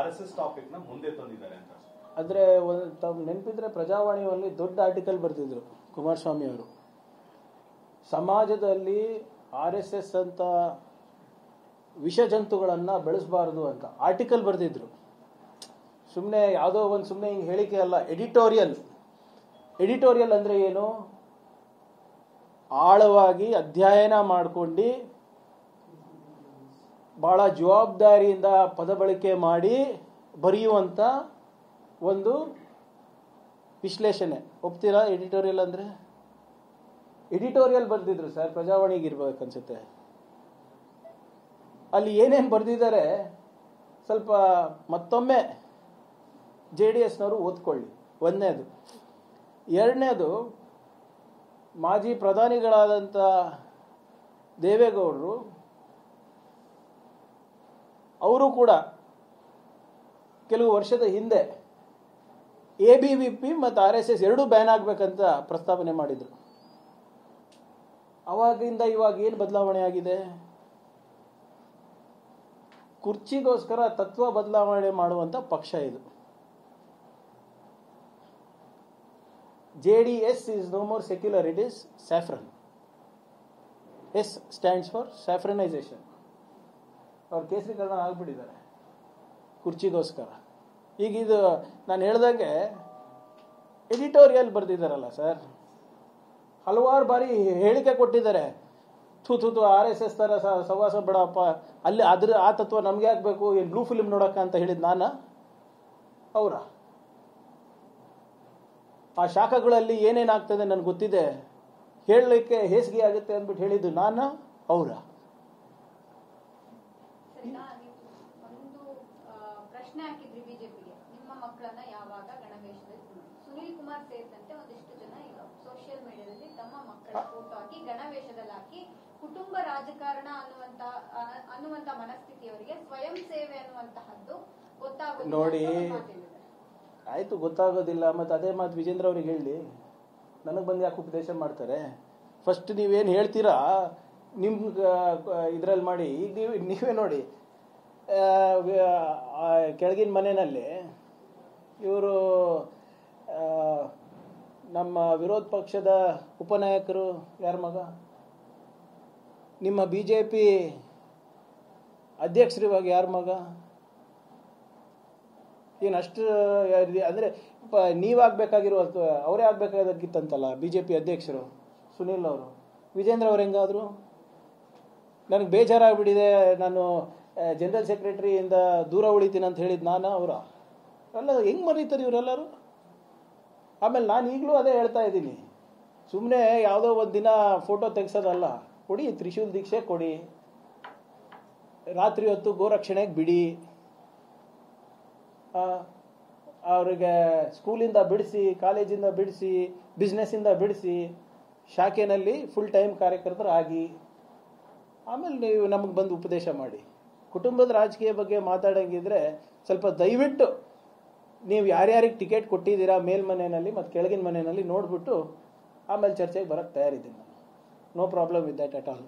RSS topic ನ ಮುಂದೆ ತಂದಿದ್ದಾರೆ ಅಂತ. ಆದ್ರೆ ತಾವು ನೆನಪಿದ್ರೆ ಪ್ರಜಾವಾಣಿಯಲ್ಲಿ ದೊಡ್ಡ ಆರ್ಟಿಕಲ್ ಬರ್ತಿದ್ರು ಕುಮಾರಸ್ವಾಮಿ ಅವರು, ಸಮಾಜದಲ್ಲಿ RSS ಅಂತ ವಿಷ ಜಂತುಗಳನ್ನ ಬೆಳೆಸಬಾರದು ಅಂತ ಆರ್ಟಿಕಲ್ ಬರ್ತಿದ್ರು. ಸುಮ್ಮನೆ ಯಾವುದೋ ಒಂದು ಸುಮ್ಮನೆ ಹಿಂಗೆ ಹೇಳಿಕೆ ಅಲ್ಲ, ಎಡಿಟೋರಿಯಲ್ ಅಂದ್ರೆ ಏನು, ಆಳವಾಗಿ ಅಧ್ಯಯನ ಮಾಡ್ಕೊಂಡು ಬಹಳ ಜವಾಬ್ದಾರಿಯಿಂದ ಪದ ಬಳಕೆ ಮಾಡಿ ಬರೆಯುವಂತ ಒಂದು ವಿಶ್ಲೇಷಣೆ. ಒಪ್ತೀರಾ? ಎಡಿಟೋರಿಯಲ್ ಅಂದ್ರೆ ಎಡಿಟೋರಿಯಲ್ ಬರ್ದಿದ್ರು ಸರ್, ಪ್ರಜಾವಾಣಿಗೆ ಇರ್ಬೇಕನ್ಸುತ್ತೆ. ಅಲ್ಲಿ ಏನೇನು ಬರ್ದಿದ್ದಾರೆ ಸ್ವಲ್ಪ ಮತ್ತೊಮ್ಮೆ JDSನವರು ಓದ್ಕೊಳ್ಳಿ. ಒಂದನೇದು. ಎರಡನೇದು, ಮಾಜಿ ಪ್ರಧಾನಿಗಳಾದಂಥ ದೇವೇಗೌಡರು ಅವರು ಕೂಡ ಕೆಲವು ವರ್ಷದ ಹಿಂದೆ ABVP ಮತ್ತು RSS ಎರಡೂ ಬ್ಯಾನ್ ಆಗ್ಬೇಕಂತ ಪ್ರಸ್ತಾವನೆ ಮಾಡಿದ್ರು. ಅವಾಗಿಂದ ಇವಾಗ ಏನು ಬದಲಾವಣೆ ಆಗಿದೆ? ಕುರ್ಚಿಗೋಸ್ಕರ ತತ್ವ ಬದಲಾವಣೆ ಮಾಡುವಂತ ಪಕ್ಷ ಇದು. JDS is no more secular, it is saffron. S stands for saffronization. ಅವ್ರು ಕೇಸರೀಕರಣ ಆಗ್ಬಿಟ್ಟಿದ್ದಾರೆ ಕುರ್ಚಿಗೋಸ್ಕರ. ಈಗ ಇದು ನಾನು ಹೇಳ್ದಂಗೆ ಎಡಿಟೋರಿಯಲ್ ಬರ್ದಿದ್ದಾರಲ್ಲ ಸರ್, ಹಲವಾರು ಬಾರಿ ಹೇಳಿಕೆ ಕೊಟ್ಟಿದ್ದಾರೆ. ಥೂ RSS ತರ ಸವಾಸ ಬಿಡಪ್ಪ, ಅಲ್ಲಿ ಆ ತತ್ವ ನಮ್ಗೆ ಆಗ್ಬೇಕು, ಏನು ಬ್ಲೂ ಫಿಲ್ಮ್ ನೋಡಕ್ಕ ಅಂತ ಹೇಳಿದ್ ನಾನು. ಅವರ ಆ ಶಾಖಗಳಲ್ಲಿ ಏನೇನಾಗ್ತದೆ ನನ್ಗೆ ಗೊತ್ತಿದೆ, ಹೇಳಲಿಕ್ಕೆ ಹೇಸಿಗೆ ಆಗುತ್ತೆ ಅಂದ್ಬಿಟ್ಟು ಹೇಳಿದ್ದು ನಾನು. ಅವರ ಪ್ರಶ್ನೆ ಹಾಕಿದ್ರಿ ಬಿಜೆಪಿಗೆ, ನಿಮ್ಮ ಮಕ್ಕಳನ್ನ ಯಾವಾಗ ಗಣವೇಶದಲ್ಲಿ ಸುನೀಲ್ ಕುಮಾರ್ ಸೇರಿದಂತೆ ಒಂದಿಷ್ಟು ಜನ ಈಗ ಸೋಷಿಯಲ್ ಮೀಡಿಯಾದಲ್ಲಿ ತಮ್ಮ ಮಕ್ಕಳ ಫೋಟೋ ಹಾಕಿ ಗಣವೇಶದಲ್ಲಿ ಹಾಕಿ ಕುಟುಂಬ ರಾಜಕಾರಣ ಅನ್ನುವಂತ ಮನಸ್ಥಿತಿಯವರಿಗೆ ಸ್ವಯಂ ಸೇವೆ ಅನ್ನುವಂತಹದ್ದು ಗೊತ್ತಾಗುತ್ತೆ ನೋಡಿ. ಆಯ್ತು, ಗೊತ್ತಾಗೋದಿಲ್ಲ. ಮತ್ತೆ ಅದೇ ಮಾತು ವಿಜೇಂದ್ರ ಅವ್ರಿಗೆ ಹೇಳಿ, ನನಗೆ ಬಂದು ಯಾಕೆ ಉಪದೇಶ ಮಾಡ್ತಾರೆ? ಫಸ್ಟ್ ನೀವೇನು ಹೇಳ್ತೀರಾ ನಿಮ್ ಇದ್ರಲ್ಲಿ ಮಾಡಿ. ಈಗ ನೀವೇ ನೋಡಿ, ಕೆಳಗಿನ ಮನೆಯಲ್ಲಿ ಇವರು ನಮ್ಮ ವಿರೋಧ ಪಕ್ಷದ ಉಪನಾಯಕರು ಯಾರ ಮಗ, ನಿಮ್ಮ BJP ಅಧ್ಯಕ್ಷರಿವಾಗ ಯಾರ ಮಗ? ಏನಷ್ಟು ಅಂದ್ರೆ ನೀವಾಗಬೇಕಾಗಿರುವ ಅವರೇ ಆಗ್ಬೇಕಾಗಿತ್ತಂತಲ್ಲ BJP ಅಧ್ಯಕ್ಷರು ಸುನೀಲ್ ಅವರು. ವಿಜೇಂದ್ರ ಅವ್ರು ಹೆಂಗಾದ್ರು? ನನಗೆ ಬೇಜಾರಾಗ್ಬಿಟ್ಟಿದೆ, ನಾನು ಜನರಲ್ ಸೆಕ್ರೆಟರಿಯಿಂದ ದೂರ ಉಳಿತೀನಿ ಅಂತ ಹೇಳಿದ್ ನಾನು. ಅವರ ಎಲ್ಲ ಹೆಂಗ್ ಮರೀತಾರೆ ಇವರೆಲ್ಲರೂ? ಆಮೇಲೆ ನಾನು ಈಗಲೂ ಅದೇ ಹೇಳ್ತಾ ಇದ್ದೀನಿ, ಸುಮ್ಮನೆ ಯಾವುದೋ ಒಂದು ದಿನ ಫೋಟೋ ತೆಗ್ಸೋದಲ್ಲ, ಕೊಡಿ ತ್ರಿಶೂಲ್ ದೀಕ್ಷೆ ಕೊಡಿ, ರಾತ್ರಿ ಹೊತ್ತು ಗೋರಕ್ಷಣೆಗೆ ಬಿಡಿ, ಅವ್ರಿಗೆ ಸ್ಕೂಲಿಂದ ಬಿಡಿಸಿ, ಕಾಲೇಜಿಂದ ಬಿಡಿಸಿ, ಬಿಸ್ನೆಸ್ಸಿಂದ ಬಿಡಿಸಿ, ಶಾಖೆನಲ್ಲಿ ಫುಲ್ ಟೈಮ್ ಕಾರ್ಯಕರ್ತರಾಗಿ, ಆಮೇಲೆ ನೀವು ನಮಗೆ ಬಂದು ಉಪದೇಶ ಮಾಡಿ. ಕುಟುಂಬದ ರಾಜಕೀಯ ಬಗ್ಗೆ ಮಾತಾಡಂಗಿದ್ರೆ ಸ್ವಲ್ಪ ದಯವಿಟ್ಟು ನೀವು ಯಾರ್ಯಾರಿಗೆ ಟಿಕೆಟ್ ಕೊಟ್ಟಿದ್ದೀರಾ ಮೇಲ್ಮನೆಯಲ್ಲಿ ಮತ್ತು ಕೆಳಗಿನ ಮನೆಯಲ್ಲಿ ನೋಡ್ಬಿಟ್ಟು ಆಮೇಲೆ ಚರ್ಚೆಗೆ ಬರಕ್ಕೆ ತಯಾರಿದ್ದೀನಿ ನಾನು. No problem with that at all.